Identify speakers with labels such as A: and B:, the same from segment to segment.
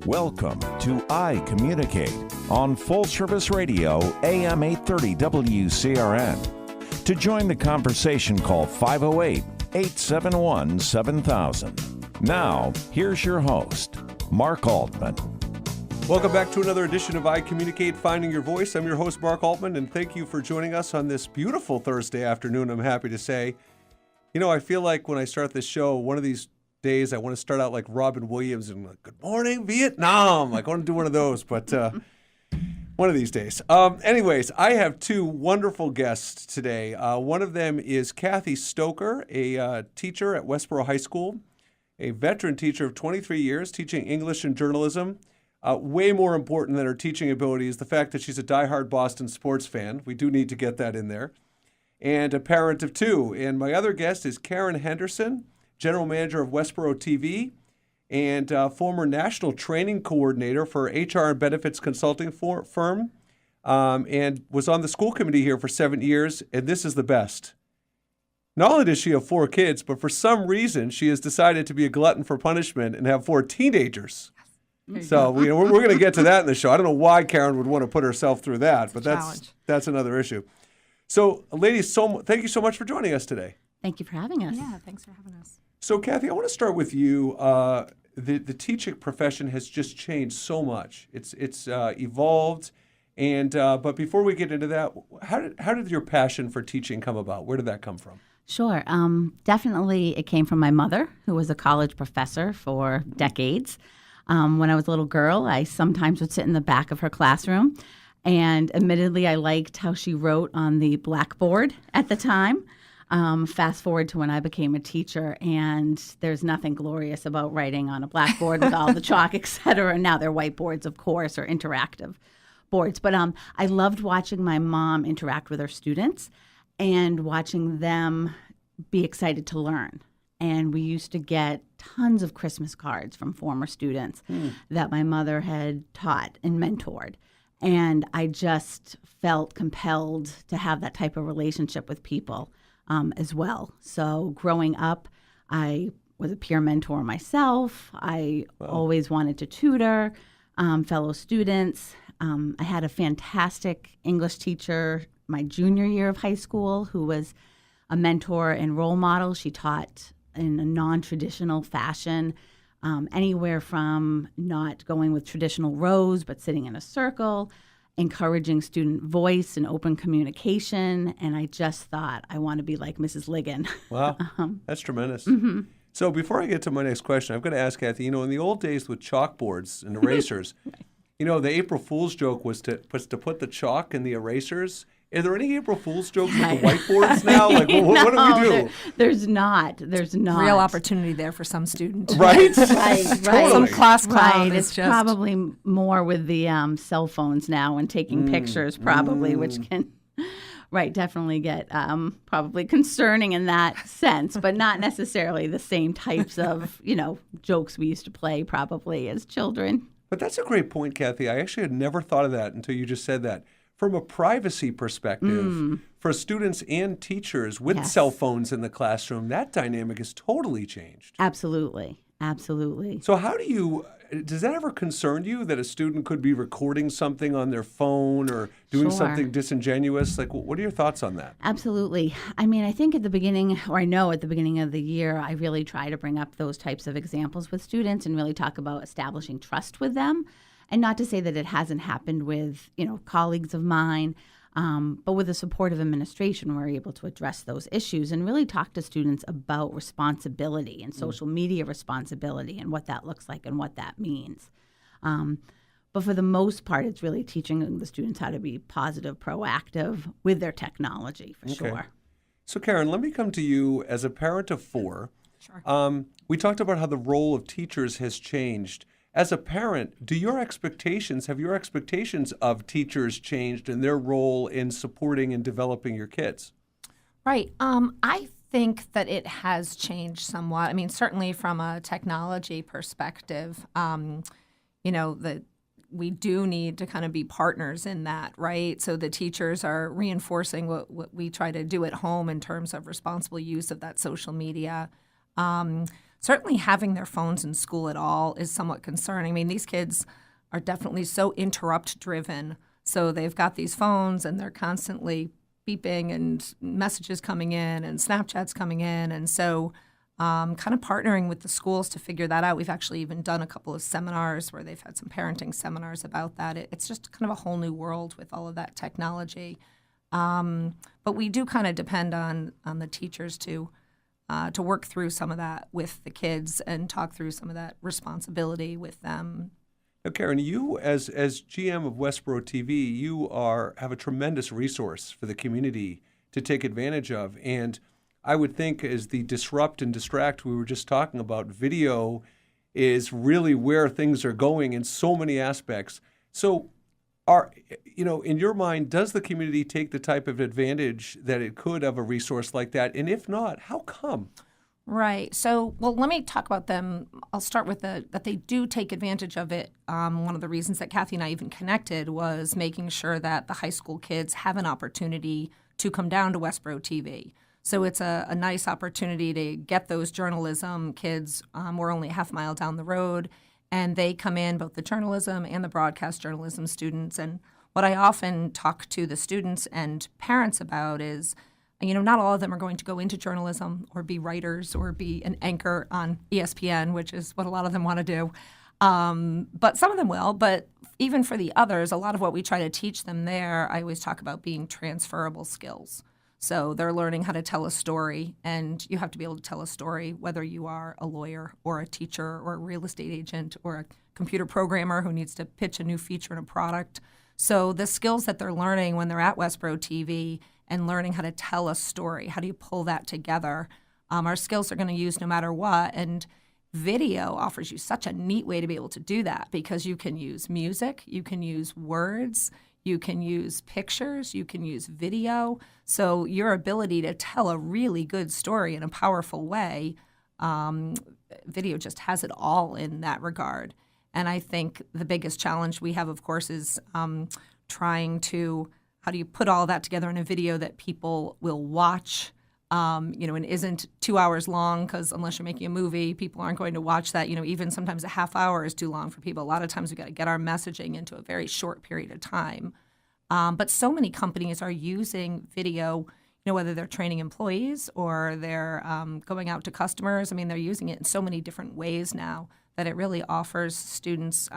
A: Welcome to I Communicate on Full Service Radio, AM 830 WCRN. To join the conversation, call 508-871-7000. Now, here's your host, Mark Altman.
B: Welcome back to another edition of I Communicate, Finding Your Voice. I'm your host, Mark Altman, and thank you for joining us on this beautiful Thursday afternoon, I'm happy to say. You know, I feel like when I start this show, one of these days I want to start out like Robin Williams and like, good morning, Vietnam. Like, I want to do one of those, but one of these days. Anyways, I have two wonderful guests today. One of them is Kathy Stoker, a teacher at Westborough High School, a veteran teacher of 23 years teaching English and journalism. Way more important than her teaching ability is the fact that she's a diehard Boston sports fan. We do need to get that in there. And a parent of two. And my other guest is Karen Henderson, General Manager of Westborough TV and former National Training Coordinator for HR and Benefits Consulting firm, and was on the school committee here for 7 years, and this is the best. Not only does she have 4 kids, but for some reason she has decided to be a glutton for punishment and have 4 teenagers. So we're going to get to that in the show. I don't know why Karen would want to put herself through that, but that's another issue. So, ladies, thank you so much for joining us today.
C: Thank you for having us.
D: Yeah, thanks for having us.
B: So, Kathy, I want to start with you. The teaching profession has just changed so much. It's evolved, and but before we get into that, how did your passion for teaching come about? Where did that come from?
C: Sure. Definitely, it came from my mother, who was a college professor for decades. When I was a little girl, I sometimes would sit in the back of her classroom, and admittedly, I liked how she wrote on the blackboard at the time. Fast forward to when I became a teacher, and there's nothing glorious about writing on a blackboard with all the chalk, et cetera. Now they're whiteboards, of course, or interactive boards. But I loved watching my mom interact with her students and watching them be excited to learn. And we used to get tons of Christmas cards from former students that my mother had taught and mentored. And I just felt compelled to have that type of relationship with people as well. So growing up, I was a peer mentor myself. I always wanted to tutor fellow students. I had a fantastic English teacher my junior year of high school who was a mentor and role model. She taught in a non-traditional fashion, anywhere from not going with traditional rows, but sitting in a circle, encouraging student voice and open communication. And I just thought, I want to be like Mrs. Ligon. Wow,
B: that's tremendous.
C: Mm-hmm.
B: So before I get to my next question, I'm going to ask Kathy, in the old days with chalkboards and erasers, right. The April Fool's joke was to put the chalk in the erasers. Are there any April Fool's jokes with the whiteboards now? Like, what do we do?
C: There's not.
D: Real opportunity there for some student.
B: Right?
C: Right.
B: Totally.
D: Some class clown.
C: Right. It's probably more with the cell phones now and taking pictures probably, which can, definitely get probably concerning in that sense, but not necessarily the same types of, jokes we used to play probably as children.
B: But that's a great point, Kathy. I actually had never thought of that until you just said that. From a privacy perspective, for students and teachers with cell phones in the classroom, that dynamic has totally changed.
C: Absolutely. Absolutely.
B: So does that ever concern you that a student could be recording something on their phone or doing something disingenuous? Like, what are your thoughts on that?
C: Absolutely. I mean, I think at the beginning of the year, I really try to bring up those types of examples with students and really talk about establishing trust with them. And not to say that it hasn't happened with, colleagues of mine, but with the support of administration, we're able to address those issues and really talk to students about responsibility and social media responsibility and what that looks like and what that means. But for the most part, it's really teaching the students how to be positive, proactive with their technology, for sure.
B: So, Karen, let me come to you as a parent of 4.
D: Sure.
B: We talked about how the role of teachers has changed. As a parent, have your expectations of teachers changed and their role in supporting and developing your kids?
D: Right. I think that it has changed somewhat. I mean, certainly from a technology perspective, that we do need to kind of be partners in that, right? So the teachers are reinforcing what we try to do at home in terms of responsible use of that social media. certainly having their phones in school at all is somewhat concerning. I mean, these kids are definitely so interrupt driven. So they've got these phones and they're constantly beeping and messages coming in and Snapchats coming in. And so kind of partnering with the schools to figure that out. We've actually even done a couple of seminars where they've had some parenting seminars about that. It's just kind of a whole new world with all of that technology. But we do kind of depend on the teachers to work through some of that with the kids and talk through some of that responsibility with them.
B: Now, Karen, you as GM of Westborough TV, you have a tremendous resource for the community to take advantage of. And I would think as the disrupt and distract we were just talking about, video is really where things are going in so many aspects. So in your mind, does the community take the type of advantage that it could of a resource like that? And if not, how come?
D: Right. So, well, let me talk about them. I'll start with that they do take advantage of it. One of the reasons that Kathy and I even connected was making sure that the high school kids have an opportunity to come down to Westborough TV. So it's a nice opportunity to get those journalism kids. We're only a half mile down the road, and they come in, both the journalism and the broadcast journalism students. And what I often talk to the students and parents about is, not all of them are going to go into journalism or be writers or be an anchor on ESPN, which is what a lot of them want to do. But some of them will. But even for the others, a lot of what we try to teach them there, I always talk about being transferable skills. So they're learning how to tell a story, and you have to be able to tell a story whether you are a lawyer or a teacher or a real estate agent or a computer programmer who needs to pitch a new feature in a product. So the skills that they're learning when they're at Westborough TV and learning how to tell a story, how do you pull that together, are skills they're going to use no matter what. And video offers you such a neat way to be able to do that because you can use music, you can use words, you can use pictures, you can use video. So your ability to tell a really good story in a powerful way, video just has it all in that regard. And I think the biggest challenge we have, of course, is trying to, how do you put all that together in a video that people will watch, and isn't 2 hours long, because unless you're making a movie, people aren't going to watch that. Even sometimes a half hour is too long for people. A lot of times we've got to get our messaging into a very short period of time. But so many companies are using video, whether they're training employees or they're going out to customers. I mean, they're using it in so many different ways now that it really offers students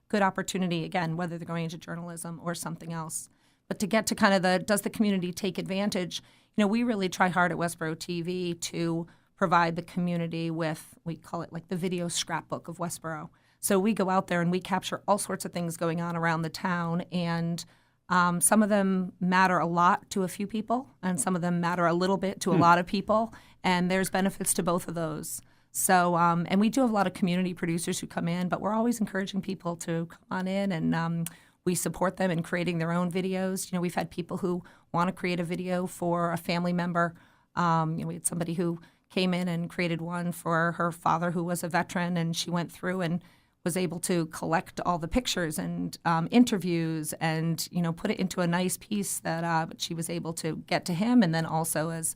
D: good opportunity, again, whether they're going into journalism or something else. But to get to kind of does the community take advantage, we really try hard at Westborough TV to provide the community with, we call it like the video scrapbook of Westborough. So we go out there and we capture all sorts of things going on around the town, and some of them matter a lot to a few people, and some of them matter a little bit to a lot of people, and there's benefits to both of those. So, and we do have a lot of community producers who come in, but we're always encouraging people to come on in, and we support them in creating their own videos. We've had people who want to create a video for a family member. We had somebody who came in and created one for her father who was a veteran, and she went through and was able to collect all the pictures and interviews and, put it into a nice piece that she was able to get to him. And then also as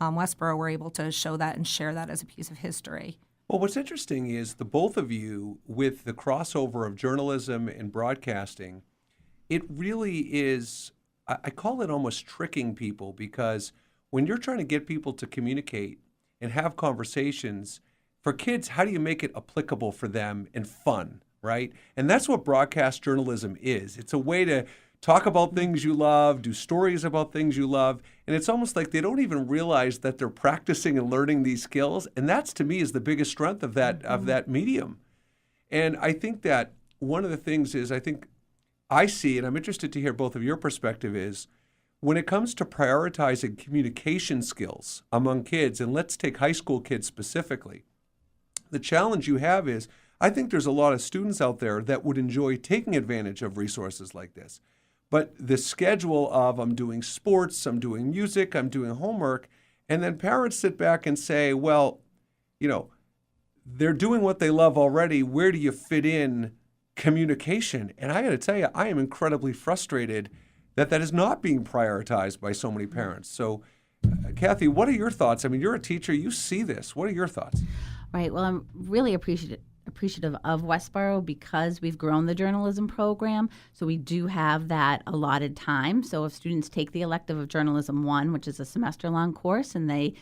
D: Westborough, we're able to show that and share that as a piece of history.
B: Well, what's interesting is the both of you, with the crossover of journalism and broadcasting, it really is, I call it almost tricking people, because when you're trying to get people to communicate and have conversations, for kids, how do you make it applicable for them and fun, right? And that's what broadcast journalism is. It's a way to talk about things you love, do stories about things you love, and it's almost like they don't even realize that they're practicing and learning these skills. And that's, to me, is the biggest strength of that medium. And I think that one of the things is, I see, and I'm interested to hear both of your perspective, is when it comes to prioritizing communication skills among kids, and let's take high school kids specifically, the challenge you have is, I think there's a lot of students out there that would enjoy taking advantage of resources like this. But the schedule of, I'm doing sports, I'm doing music, I'm doing homework, and then parents sit back and say, well, they're doing what they love already. Where do you fit in communication? And I got to tell you, I am incredibly frustrated that is not being prioritized by so many parents. So, Kathy, what are your thoughts? I mean, you're a teacher, you see this. What are your thoughts?
C: Right. Well, I'm really appreciative of Westborough because we've grown the journalism program. So we do have that allotted time. So if students take the elective of Journalism 1, which is a semester-long course, and they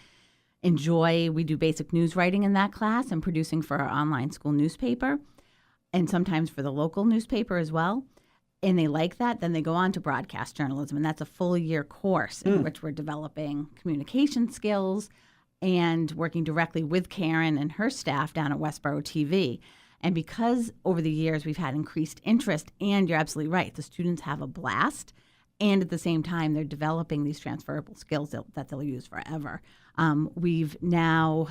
C: we do basic news writing in that class and producing for our online school newspaper, and sometimes for the local newspaper as well, and they like that, then they go on to broadcast journalism, and that's a full year course in which we're developing communication skills and working directly with Karen and her staff down at Westborough TV. And because over the years we've had increased interest, and you're absolutely right, the students have a blast, and at the same time they're developing these transferable skills that they'll use forever. We've now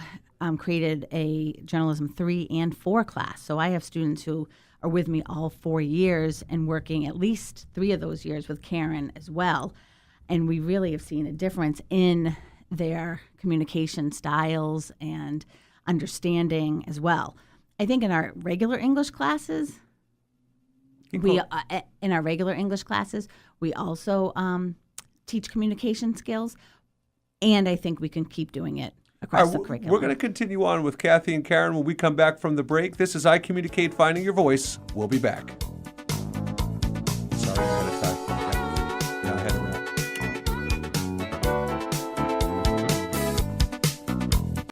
C: created a Journalism 3 and 4 class. So I have students who are with me all 4 years and working at least 3 of those years with Karen as well. And we really have seen a difference in their communication styles and understanding as well. I think in our regular English classes, we also teach communication skills, and I think we can keep doing it across the curriculum.
B: We're going to continue on with Kathy and Karen when we come back from the break. This is I Communicate, Finding Your Voice. We'll be back.